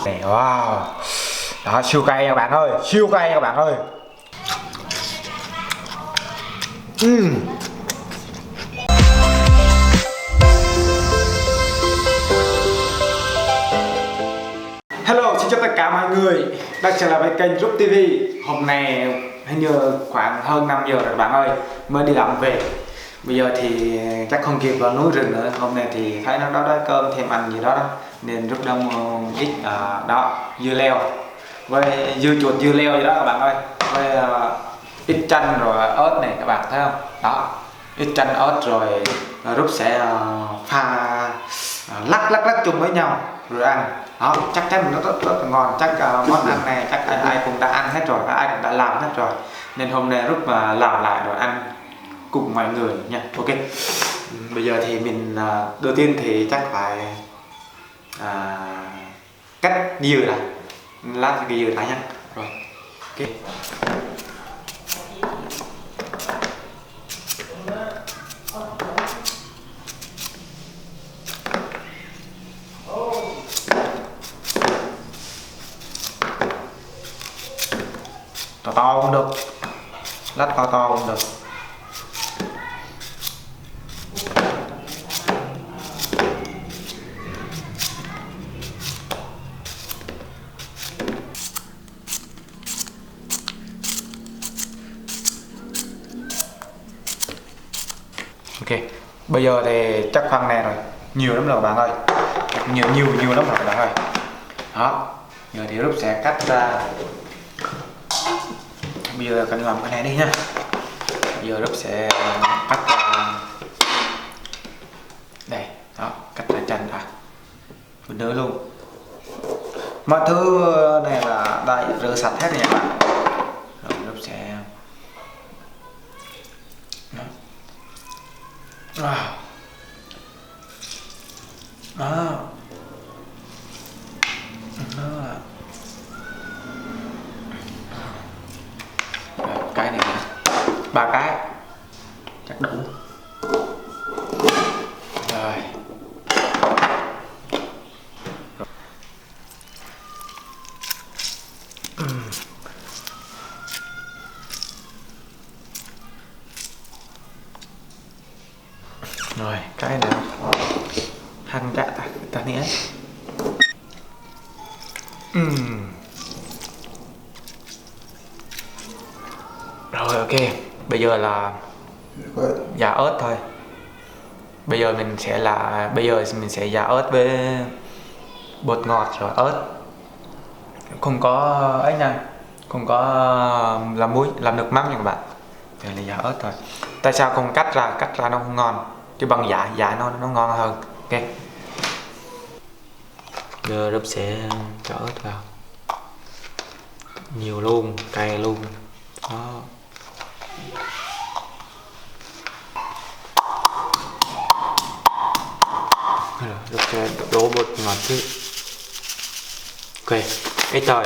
Wow, đó, siêu cay các bạn ơi, siêu cay các bạn ơi. Hello, xin chào tất cả mọi người. Đây trở lại với kênh Rub TV. Hôm nay hình như khoảng hơn 5 giờ rồi các bạn ơi, mới đi làm về. Bây giờ thì chắc không kịp vào núi rừng nữa. Hôm nay thì thấy nó đói cơm thêm ăn gì đó, nên Rub đông ít đó dưa leo với dưa chuột dưa leo gì đó các bạn ơi, với ít chanh rồi ớt này các bạn thấy không? Đó, ít chanh ớt rồi Rub sẽ pha lắc chung với nhau rồi ăn. Đó, chắc chắn nó rất là ngon. Chắc món ăn này chắc ai cũng đã ăn hết rồi, ai cũng đã làm hết rồi, nên hôm nay Rub mà làm lại rồi ăn cùng mọi người nha. Ok, bây giờ thì mình đầu tiên thì chắc phải cắt dừa lại, lát cái dừa lại nha. Rồi, ok. To cũng được, lát to cũng được. Ok, bây giờ thì chắc phần này rồi, nhiều lắm rồi các bạn ơi, nhiều lắm rồi các bạn ơi. Đó, giờ thì Rub sẽ cắt ra. Bây giờ cần làm cái này đi nha. Bây giờ Rub sẽ cắt ra đây, đó, cắt ra chanh ra phần nữa luôn. Mọi thứ này là đã rửa sạch hết rồi nha bạn. Rồi Rub sẽ đó. Cái này nè, 3 cái chắc đủ rồi. Rồi cái này hăng chạ ta nhé. Rồi ok, bây giờ là giả ớt thôi. Bây giờ mình sẽ giả ớt với bột ngọt rồi ớt, không có ấy nha, không có làm muối làm nước mắm nha các bạn. Đây là giả ớt thôi. Tại sao không cắt ra nó không ngon, chứ bằng giả nó ngon hơn. Ok, giờ Rub sẽ cho ớt vào nhiều luôn, cay luôn đó. Rub sẽ đổ bột ngọt chứ. Ok, ít thôi,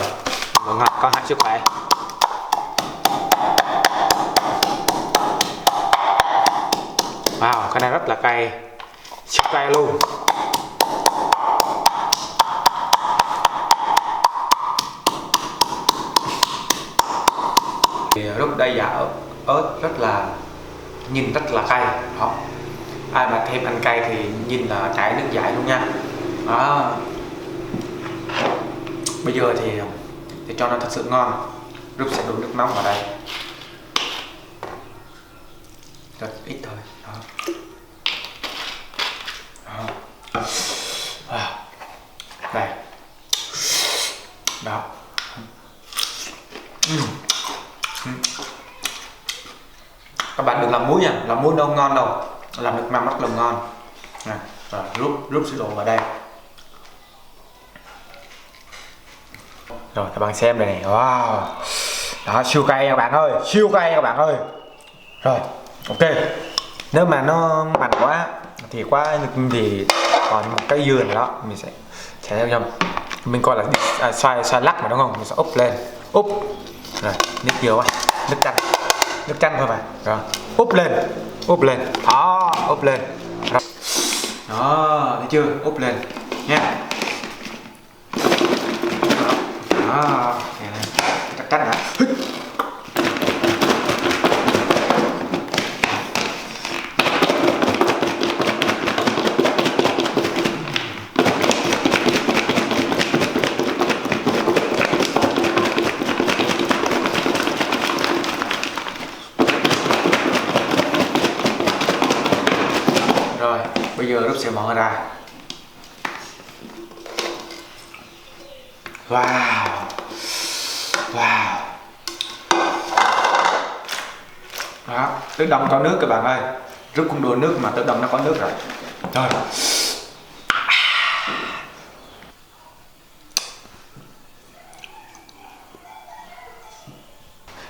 bột ngọt có hại sức khỏe. Wow, cái này rất là cay, siêu cay luôn. Thì lúc đây giả ớt rất là nhìn rất là cay đó. Ai mà thêm ăn cay thì nhìn là chảy nước dãi luôn nha. Đó, bây giờ thì để cho nó thật sự ngon, Rub sẽ đổ nước nóng vào đây rất ít thôi đó. Đó. Đây đó. Các bạn đừng làm muối nha, làm muối đâu ngon đâu, làm nước mắm rất là ngon. Rồi Rub sẽ đổ vào đây. Rồi các bạn xem đây này, wow, đó, siêu cay các bạn ơi, siêu cay các bạn ơi. Rồi ok, nếu mà nó mặn quá thì thì còn một cái dừa nữa đó, mình sẽ theo dòng mình coi là xoay lắc mà đúng không, mình sẽ úp lên, rồi nước dừa, nước chanh thôi mà, rồi úp lên đó, úp lên đó, thấy chưa, úp lên nha. Đó, chắc chắn hả? Rồi, bây giờ Rút sẽ mở ra. Wow. Wow. Đó, tự động có nước các bạn ơi. Rút cũng đổ nước mà tự động nó có nước rồi. Rồi.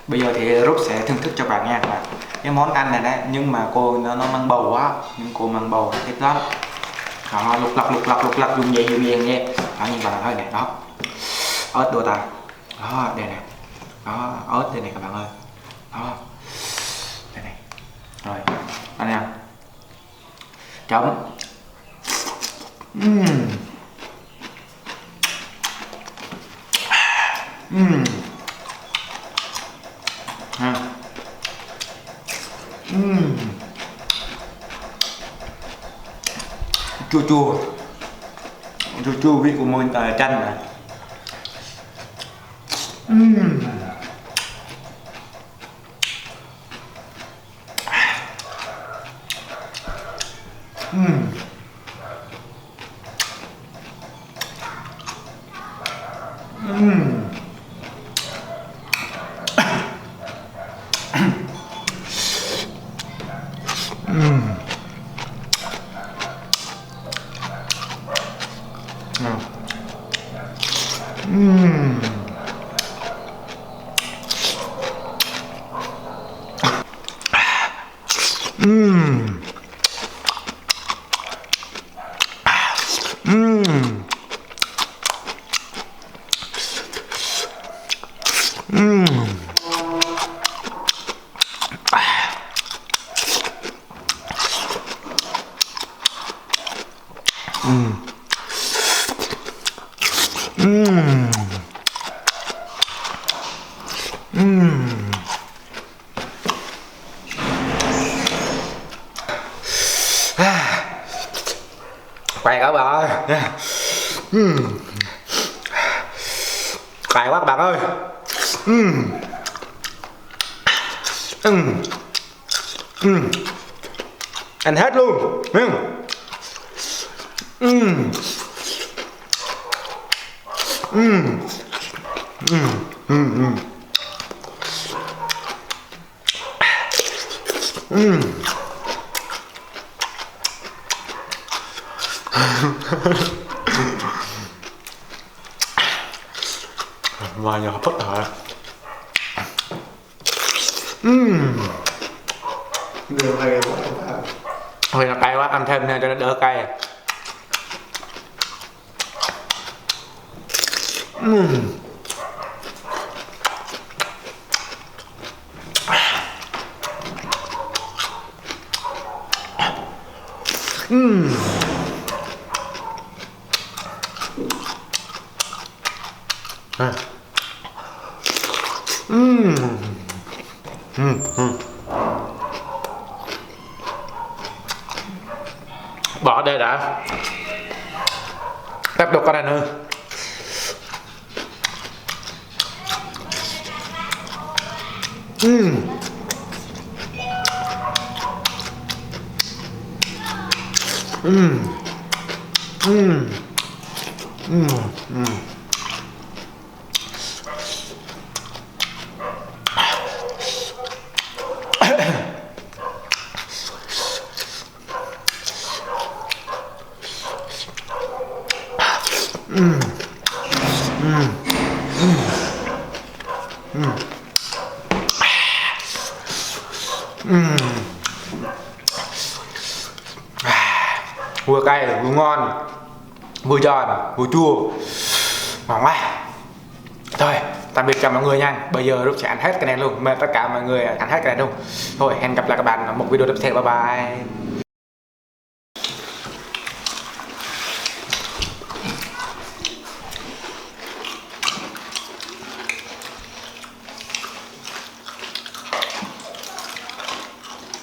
Bây giờ thì Rút sẽ thưởng thức cho bạn nha các bạn. Cái món ăn này đấy, nhưng mà cô nó mang bầu quá, nhưng cô mang bầu thích lắm. Đó, lục lặp dùng gì nha. Đó, nhìn vào thôi này, đó. Ớt đua tay. Đó, đây này. Đó, ớt đây này các bạn ơi. Đó. Đây này. Rồi, ăn nha. Chấm. Chua chua vị của môn chanh này. Quay các bạn ơi. Quay quá các bạn ơi. Ăn hết luôn. Mà nhỏ phất hả? Đường này quá các bạn. Thôi là cay quá, ăn thêm nha cho nó đỡ cay. Bỏ đây đã. Tiếp tục con này nữa. Vừa cay vừa ngon, vừa giòn vừa chua, ngon quá. Thôi tạm biệt chào mọi người nha. Bây giờ Rút sẽ ăn hết cái này luôn, mời tất cả mọi người ăn hết cái này luôn. Thôi hẹn gặp lại các bạn ở một video tiếp theo. Bye bye.